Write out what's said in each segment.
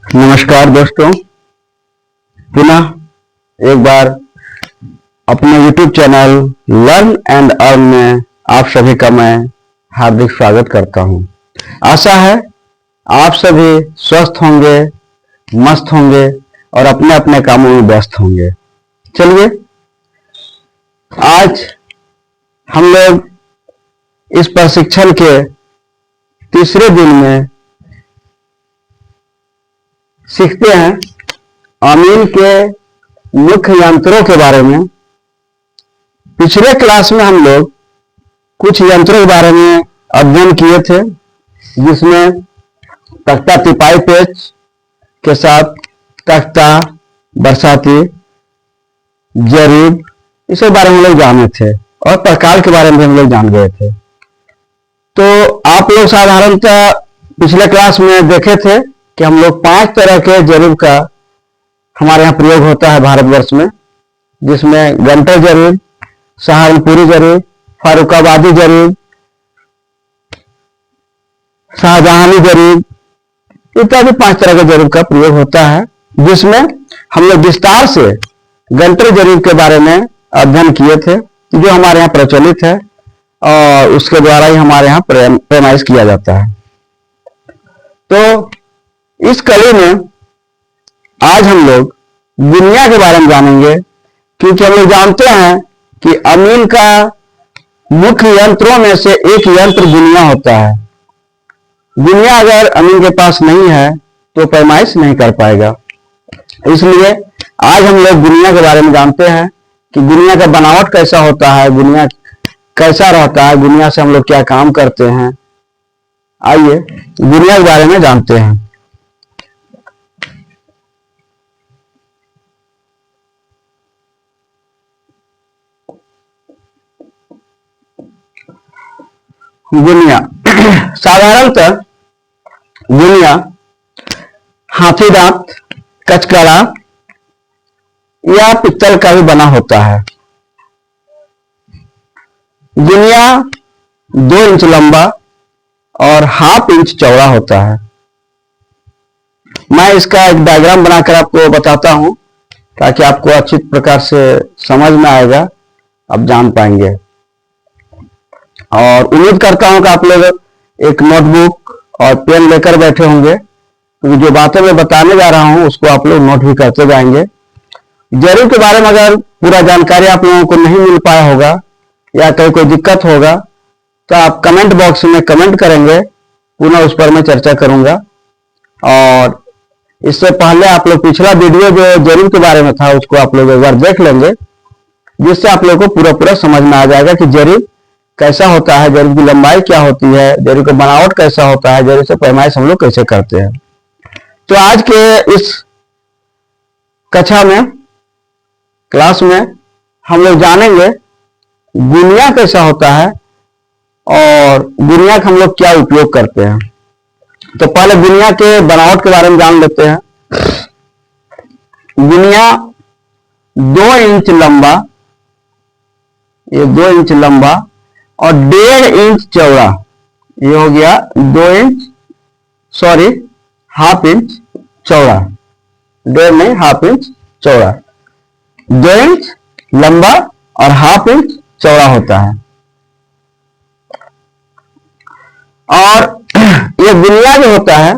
नमस्कार दोस्तों, पुनः एक बार अपने YouTube channel learn and earn में आप सभी का मैं हार्दिक स्वागत करता हूं। आशा है आप सभी स्वस्थ होंगे, मस्त होंगे और अपने अपने कामों में व्यस्त होंगे। चलिए आज हम लोग इस प्रशिक्षण के तीसरे दिन में सीखते हैं अमीन के मुख्य यंत्रों के बारे में। पिछले क्लास में हम लोग कुछ यंत्रों के बारे में अध्ययन किए थे, जिसमें तख्ता तिपाई पेच के साथ तख्ता, बरसाती, जरीब, इसके बारे में हम लोग जाने थे और प्रकार के बारे में हम लोग जान गए थे। तो आप लोग साधारणतः पिछले क्लास में देखे थे कि हम लोग 5 तरह के जरीब का हमारे यहाँ प्रयोग होता है भारतवर्ष में, जिसमें गंटर जरीब, सहारनपुरी जरीब, फारुखाबादी जरीब, शाहजहानी जरीब इत्यादि 5 तरह के जरीब का प्रयोग होता है, जिसमें हम लोग विस्तार से गंटर जरीब के बारे में अध्ययन किए थे, जो हमारे यहाँ प्रचलित है और उसके द्वारा ही हमारे यहाँ पैमाइश किया जाता है। तो इस कड़ी में आज हम लोग गुनिया के बारे में जानेंगे, क्योंकि हम लोग जानते हैं कि अमीन का मुख्य यंत्रों में से एक यंत्र गुनिया होता है। गुनिया अगर अमीन के पास नहीं है तो पैमाइश नहीं कर पाएगा। इसलिए आज हम लोग गुनिया के बारे में जानते हैं कि गुनिया का बनावट कैसा होता है, गुनिया कैसा रहता है, गुनिया से हम लोग क्या काम करते हैं। आइए गुनिया के बारे में जानते हैं। गुनिया साधारणतः गुनिया हाथी दांत, कचकड़ा या पित्तल का भी बना होता है। गुनिया 2 इंच लंबा और ½ इंच चौड़ा होता है। मैं इसका एक डायग्राम बनाकर आपको बताता हूं, ताकि आपको अच्छी प्रकार से समझ में आएगा, आप जान पाएंगे। और उम्मीद करता हूं कि आप लोग एक नोटबुक और पेन लेकर बैठे होंगे, क्योंकि जो बातें मैं बताने जा रहा हूं उसको आप लोग नोट भी करते जाएंगे। जरीब के बारे में अगर पूरा जानकारी आप लोगों को नहीं मिल पाया होगा या कहीं कोई दिक्कत होगा तो आप कमेंट बॉक्स में कमेंट करेंगे, पुनः उस पर मैं चर्चा करूंगा। और इससे पहले आप लोग पिछला वीडियो जो जरीब के बारे में था उसको आप लोग एक बार देख लेंगे, जिससे आप लोगों को पूरा समझ में आ जाएगा कि जरीब कैसा होता है, जरीब की लंबाई क्या होती है, जरीब का बनावट कैसा होता है, जरीब से पैमाइश हम लोग कैसे करते हैं। तो आज के इस कक्षा में, क्लास में हम लोग जानेंगे गुनिया कैसा होता है और गुनिया का हम लोग क्या उपयोग करते हैं। तो पहले गुनिया के बनावट के बारे में जान लेते हैं। गुनिया 2 इंच लंबा, ये 2 इंच लंबा और 1.5 इंच चौड़ा, ये हो गया 2 इंच, सॉरी ½ इंच चौड़ा, 1.5 नहीं ½ इंच चौड़ा, 2 इंच लंबा और ½ इंच चौड़ा होता है। और ये गुनिया जो होता है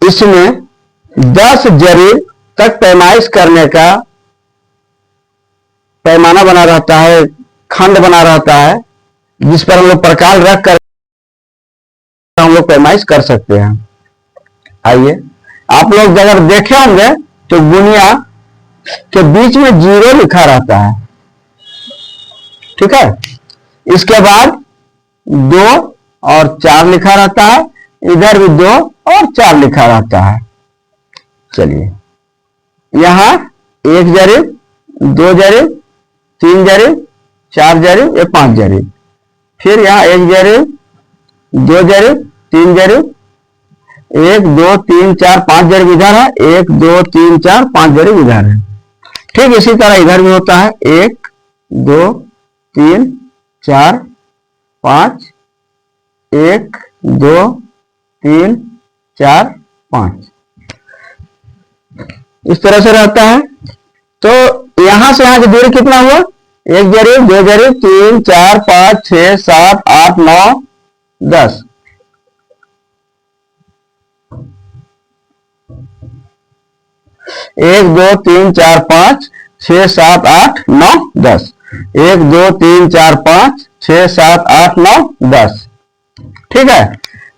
इसमें 10 जरीब तक पैमाइश करने का पैमाना बना रहता है, खंड बना रहता है, जिस पर हम लोग प्रकार रख कर हम लोग पैमाइश कर सकते हैं। आइए आप लोग अगर देखे होंगे तो गुनिया के बीच में 0 लिखा रहता है, ठीक है। इसके बाद 2 और 4 लिखा रहता है, इधर भी 2 और 4 लिखा रहता है। चलिए यहां 1 जरीब, 2 जरीब, 3 जरीब, 4 जरीब, या 5 जरीब, फिर यहाँ 1 जरीब, 2 जरीब, 3 जरीब, 1 2 3 4 5 जरीब इधर है, 1 2 3 4 5 जरीब इधर है। ठीक इसी तरह इधर भी होता है, 1 2 3 4 5, 1 2 3 4 5, इस तरह से रहता है। तो यहां से यहां की दूरी कितना हुआ? 1 जरीब, 2 जरीब, 3, 4, 5, 6, 7, 8, 9, 10। 1, 2, 3, 4, 5, 6, 7, 8, 9, 10। 1, 2, 3, 4, 5, 6, 7, 8, 9, 10। ठीक है,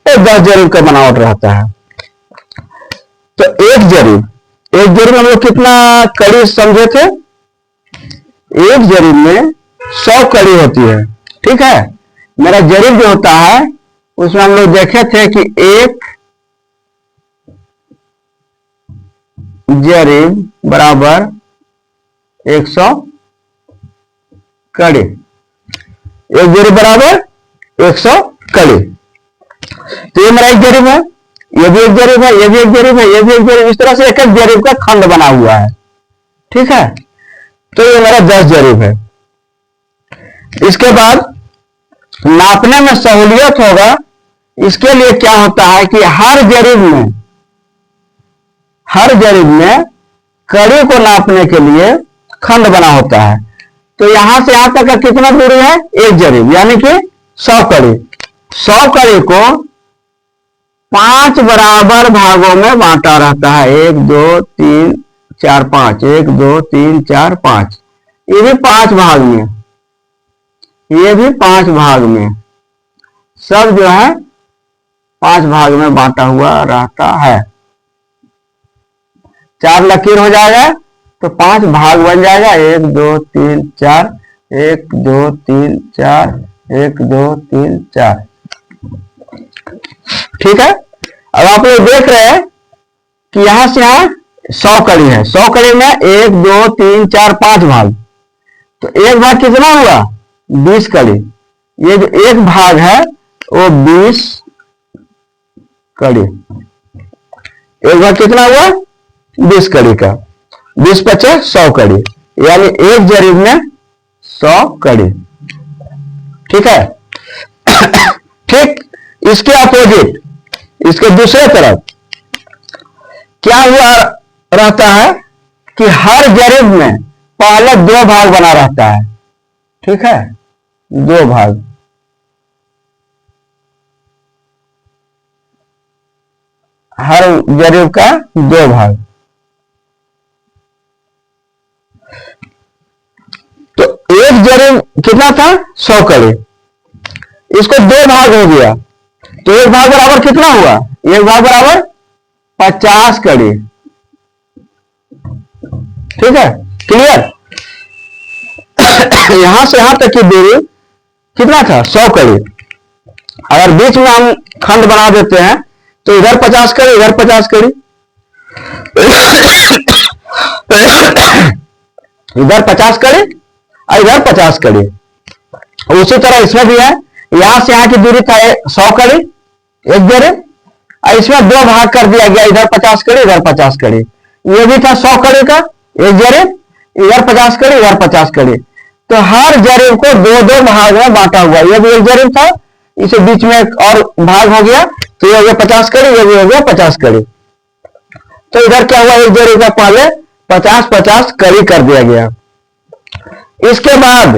तो 10 जरीब का बनावट रहता है। तो एक जरीब हम लोग कितना कड़ी समझे थे? एक जरीब में 100 कड़ी होती है। ठीक है, मेरा जरीब जो होता है उसमें हम लोग देखे थे कि एक जरीब बराबर 100 कड़ी। एक जरीब बराबर 100 कड़ी। तो ये मेरा एक जरीब है, ये भी एक जरीब है, ये भी एक जरीब है, ये भी एक जरीब, इस तरह से एक एक जरीब का खंड बना हुआ है। ठीक है, तो ये मेरा 10 जरीब है। इसके बाद नापने में सहूलियत होगा, इसके लिए क्या होता है कि हर जरीब में कड़ी को नापने के लिए खंड बना होता है। तो यहां से यहां तक का कितना दूरी है? एक जरीब, यानी कि 100 कड़ी। 100 कड़ी को 5 बराबर भागों में बांटा रहता है। 1, 2, 3, 4, 5, 1, 2, 3, 4, 5। ये भी 5 भाग में, ये भी 5 भाग में, सब जो है 5 भाग में बांटा हुआ रहता है। 4 लकीर हो जाएगा तो 5 भाग बन जाएगा। 1, 2, 3, 4, 1, 2, 3, 4, 1, 2, 3, 4। ठीक है, अब आप लोग देख रहे हैं कि यहां से यहां 100 कड़ी है। 100 कड़ी में 1, 2, 3, 4, 5 भाग, तो एक भाग कितना हुआ? 20 कड़ी। ये जो एक भाग है वो 20 कड़ी। एक भाग कितना हुआ? 20 कड़ी का। 20 पचे 100 कड़ी, यानी एक जरीब में 100 कड़ी। ठीक है। ठीक इसके अपोजिट, इसके दूसरे तरफ क्या हुआ रहता है कि हर जरीब में पहले 2 भाग बना रहता है। ठीक है, 2 भाग, हर जरीब का 2 भाग। तो एक जरीब कितना था? 100 कड़ी, इसको 2 भाग हो गया, तो एक भाग बराबर कितना हुआ? एक भाग बराबर 50 कड़ी। ठीक है, क्लियर। यहां से यहां तक की दूरी कितना था? 100 कड़ी। अगर बीच में हम खंड बना देते हैं तो इधर 50 कड़ी, इधर 50 कड़ी, इधर 50 कड़ी और इधर 50 कड़ी। उसी तरह इसमें भी है, यहां से यहां की दूरी था 100 कड़ी, एक जरीब, और इसमें 2 भाग कर दिया गया, इधर 50 कड़ी, इधर 50 कड़ी। ये भी था 100 कड़ी का एक जरीब, इधर 50 कड़ी, इधर 50 कड़ी। तो हर जरीब को 2-2 भाग में बांटा हुआ। ये भी एक जरीब था, इसे बीच में एक और भाग हो गया, तो ये हो गया 50 कड़ी, ये भी हो गया 50 कड़ी। तो इधर क्या हुआ? एक जरीब का पहले 50-50 कड़ी कर दिया गया। इसके बाद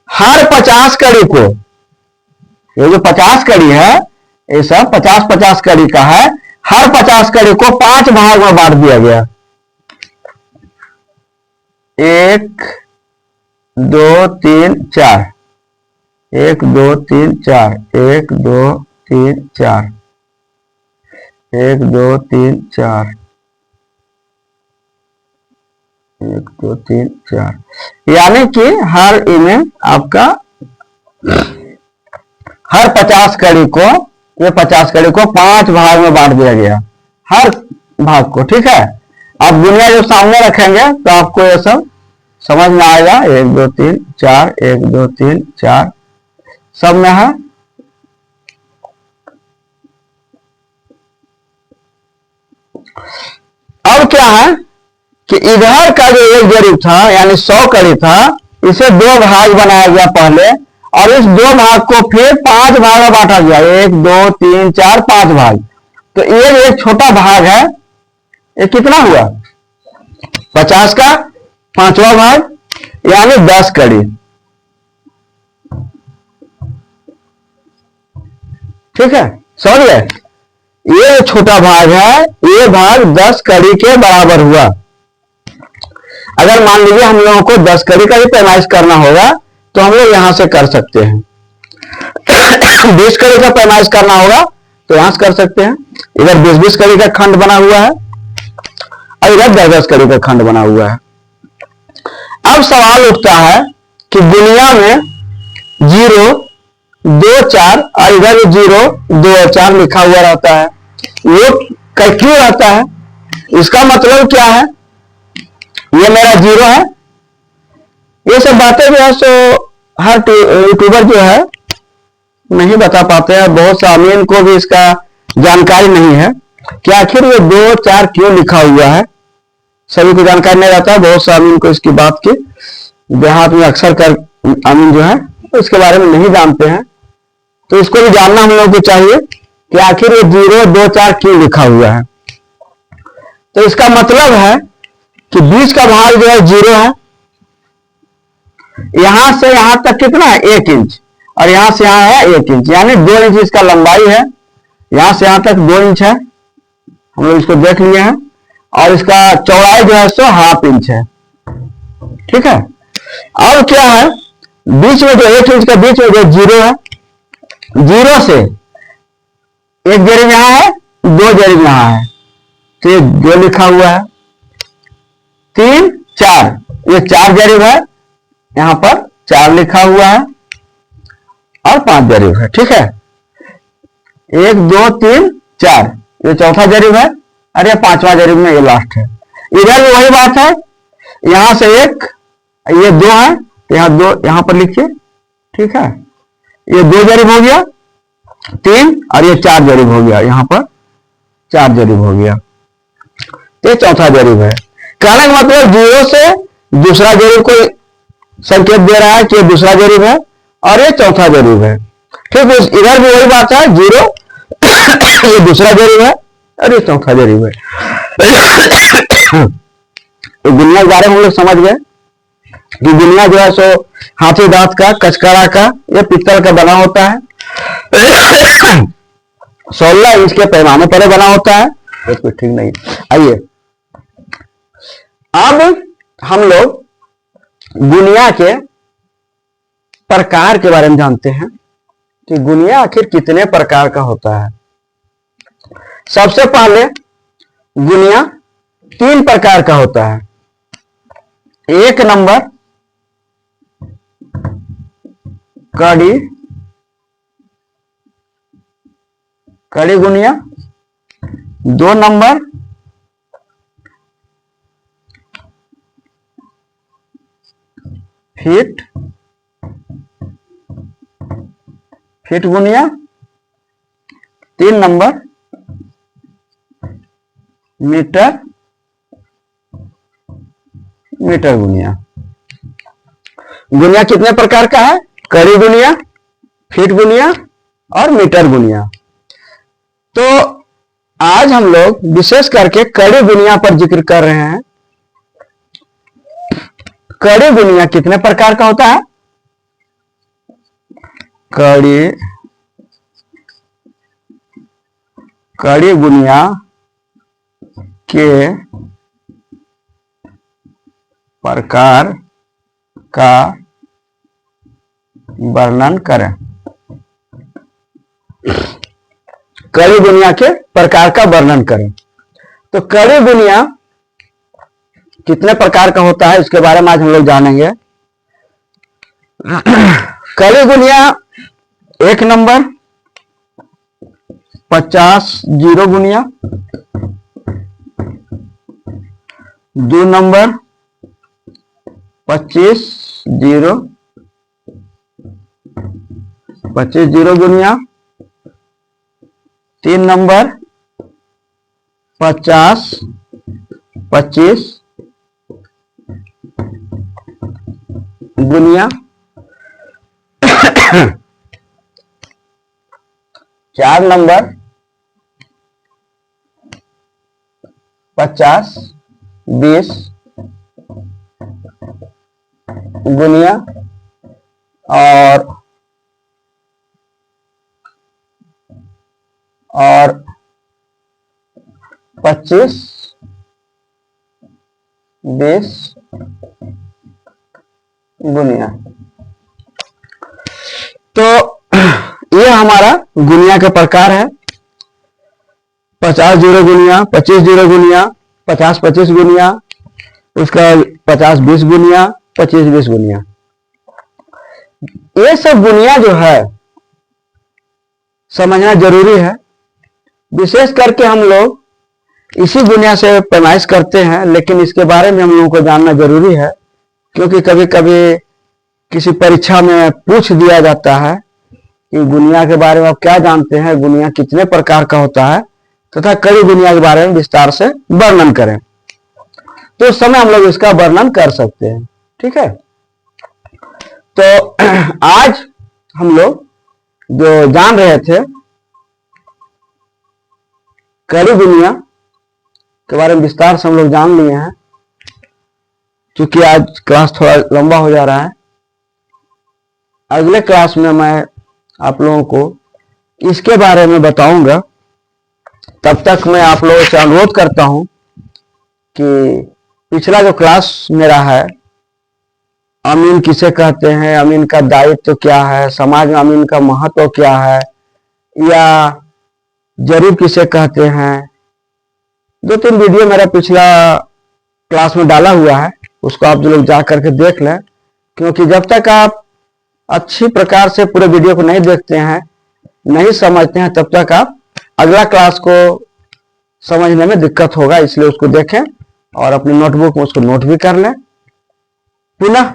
हर 50 कड़ी को, ये जो 50 कड़ी है ये सब 50-50 कड़ी का है, हर 50 कड़ी को 5 भाग में बांट दिया गया। 1, 2, 3, 4, 1, 2, 3, 4, 1, 2, 3, 4, 1, 2, 3, 4, 1, 2, 3, 4, यानी कि हर इमें आपका हर 50 कड़ी को, ये 50 कड़ी को 5 भाग में बांट दिया गया, हर भाग को। ठीक है, आप दुनिया जो सामने रखेंगे तो आपको ये सब समझ में आएगा। 1, 2, 3, 4, 1, 2, 3, 4 सब में है। अब क्या है कि इधर का जो एक जरीब था यानी 100 कड़ी था, इसे 2 भाग बनाया गया पहले, और इस 2 भाग को फिर 5 भाग में बांटा गया। 1, 2, 3, 4, 5 भाग। तो ये जो एक छोटा भाग है, ये कितना हुआ? 50 का 5वां भाग, यानी 10 कड़ी। ठीक है, समझ गए? ये छोटा भाग है, ये भाग 10 कड़ी के बराबर हुआ। अगर मान लीजिए हम लोगों को 10 कड़ी का भी पैमाइश करना होगा तो हम लोग यहां से कर सकते हैं। 20 कड़ी का पैमाइश करना होगा तो यहां से कर सकते हैं। इधर 20-20 कड़ी का खंड बना हुआ है और इधर 10-10 कड़ी का खंड बना हुआ है। अब सवाल उठता है कि दुनिया में 0, 2, 4 और इधर 0, 2 और 4 लिखा हुआ रहता है, वो क्यों रहता है? इसका मतलब क्या है? ये मेरा 0 है। ये सब बातें जो है सो हर यूट्यूबर जो है नहीं बता पाते हैं। बहुत सामीन को भी इसका जानकारी नहीं है कि आखिर ये 2, 4 क्यों लिखा हुआ है। सभी को जानकारी नहीं रहता है। बहुत सामीन को इसकी बात की देहात में अक्सर कर अमीन जो है इसके बारे में नहीं जानते हैं, तो इसको भी जानना हम लोग को चाहिए कि आखिर ये 0, 2, 4 क्यों लिखा हुआ है। तो इसका मतलब है कि बीच का भाग जो है 0 है। यहां से यहां तक कितना है? 1 इंच, और यहां से यहां है 1 इंच, यानी 2 इंच इसका लंबाई है। यहां से यहां तक 2 इंच है, हम लोग इसको देख लिए हैं। और इसका चौड़ाई जो है सो ½ इंच है। ठीक है, अब क्या है? बीच में जो 1 इंच का बीच में जो 0 है, 0 से 1 जरीब यहां है, 2 जरीब यहां है, तो ये 2 लिखा हुआ है। 3, 4, ये 4 जरीब है, यहां पर 4 लिखा हुआ है, और 5 जरीब है। ठीक है, 1, 2, 3, 4, ये चौथा जरीब है, अरे 5वां जरीब में ये लास्ट है। इधर भी वही बात है, यहां से 1, ये 2 है, यहां 2 यहां पर लिखिए। ठीक है, ये 2 जरीब हो गया, 3, और ये 4 जरीब हो गया, यहां पर 4 जरीब हो गया, ये चौथा जरीब है। कहने का मतलब 0 से दूसरा जरीब को संकेत दे रहा है कि दूसरा जरीब है, और ये चौथा जरीब है। ठीक है, इधर भी वही बात है, 0 ये दूसरा जरीब है और ये चौथा जरीब है। तो दुनिया के बारे में हम लोग समझ गए कि दुनिया जो है सो हाथी दांत का, कचकड़ा का, ये पित्तल का बना होता है। 16 इंच के पैमाने पर बना होता है। तो ठीक नहीं। आइए अब हम लोग गुनिया के प्रकार के बारे में जानते हैं कि गुनिया आखिर कितने प्रकार का होता है। सबसे पहले गुनिया 3 प्रकार का होता है। 1 नंबर कड़ी गुनिया, 2 नंबर फिट गुनिया, 3 नंबर मीटर गुनिया। गुनिया कितने प्रकार का है? कड़ी गुनिया, फीट गुनिया और मीटर गुनिया। तो आज हम लोग विशेष करके कड़ी गुनिया पर जिक्र कर रहे हैं। कड़ी गुनिया कितने प्रकार का होता है? कड़ी गुनिया के प्रकार का वर्णन करें। कड़ी गुनिया के प्रकार का वर्णन करें। तो कड़ी गुनिया कितने प्रकार का होता है इसके बारे में आज हम लोग जानेंगे। कड़ी गुनिया 1 नंबर 50 जीरो गुनिया, 2 नंबर 25 जीरो गुनिया, 3 नंबर 50 25 गुनिया, 4 नंबर 50 20 गुनिया और 25 20 गुनिया। तो ये हमारा गुनिया का प्रकार है। 50 जीरो गुनिया, 25 जीरो गुनिया, 50 25 गुनिया, उसका 50 20 गुनिया, 25 20 गुनिया। ये सब गुनिया जो है समझना जरूरी है। विशेष करके हम लोग इसी गुनिया से पैमाइश करते हैं, लेकिन इसके बारे में हम लोगों को जानना जरूरी है, क्योंकि कभी कभी किसी परीक्षा में पूछ दिया जाता है कि गुनिया के बारे में आप क्या जानते हैं, गुनिया कितने प्रकार का होता है, तथा कई गुनिया के बारे में विस्तार से वर्णन करें। तो उस समय हम लोग इसका वर्णन कर सकते हैं। ठीक है, तो आज हम लोग जो जान रहे थे कड़ी गुनिया के बारे में विस्तार से हम लोग जान लिए हैं। क्योंकि आज क्लास थोड़ा लंबा हो जा रहा है, अगले क्लास में मैं आप लोगों को इसके बारे में बताऊंगा। तब तक मैं आप लोगों से अनुरोध करता हूं कि पिछला जो क्लास मेरा है, अमीन किसे कहते हैं, अमीन का दायित्व क्या है, समाज में अमीन का महत्व क्या है, या जरीब किसे कहते हैं, 2-3 वीडियो मेरा पिछला क्लास में डाला हुआ है, उसको आप जो लोग जा करके देख लें। क्योंकि जब तक आप अच्छी प्रकार से पूरे वीडियो को नहीं देखते हैं, नहीं समझते हैं, तब तक आप अगला क्लास को समझने में दिक्कत होगा। इसलिए उसको देखें और अपनी नोटबुक में उसको नोट भी कर लें। पुनः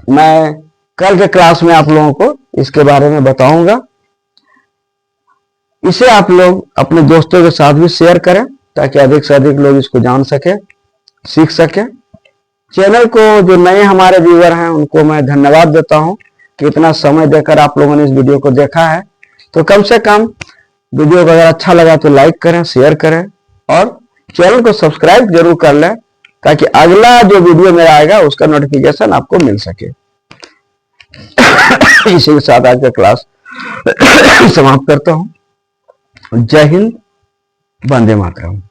मैं कल के क्लास में आप लोगों को इसके बारे में बताऊंगा। इसे आप लोग अपने दोस्तों के साथ भी शेयर करें, ताकि अधिक से अधिक लोग इसको जान सके, सीख सके। चैनल को जो नए हमारे व्यूअर हैं उनको मैं धन्यवाद देता हूं कि इतना समय देकर आप लोगों ने इस वीडियो को देखा है। तो कम से कम वीडियो को अगर अच्छा लगा तो लाइक करें, शेयर करें और चैनल को सब्सक्राइब जरूर कर लें, ताकि अगला जो वीडियो मेरा आएगा उसका नोटिफिकेशन आपको मिल सके। इसी के साथ आज का क्लास समाप्त करता हूं। जय हिंद, वंदे मातरम।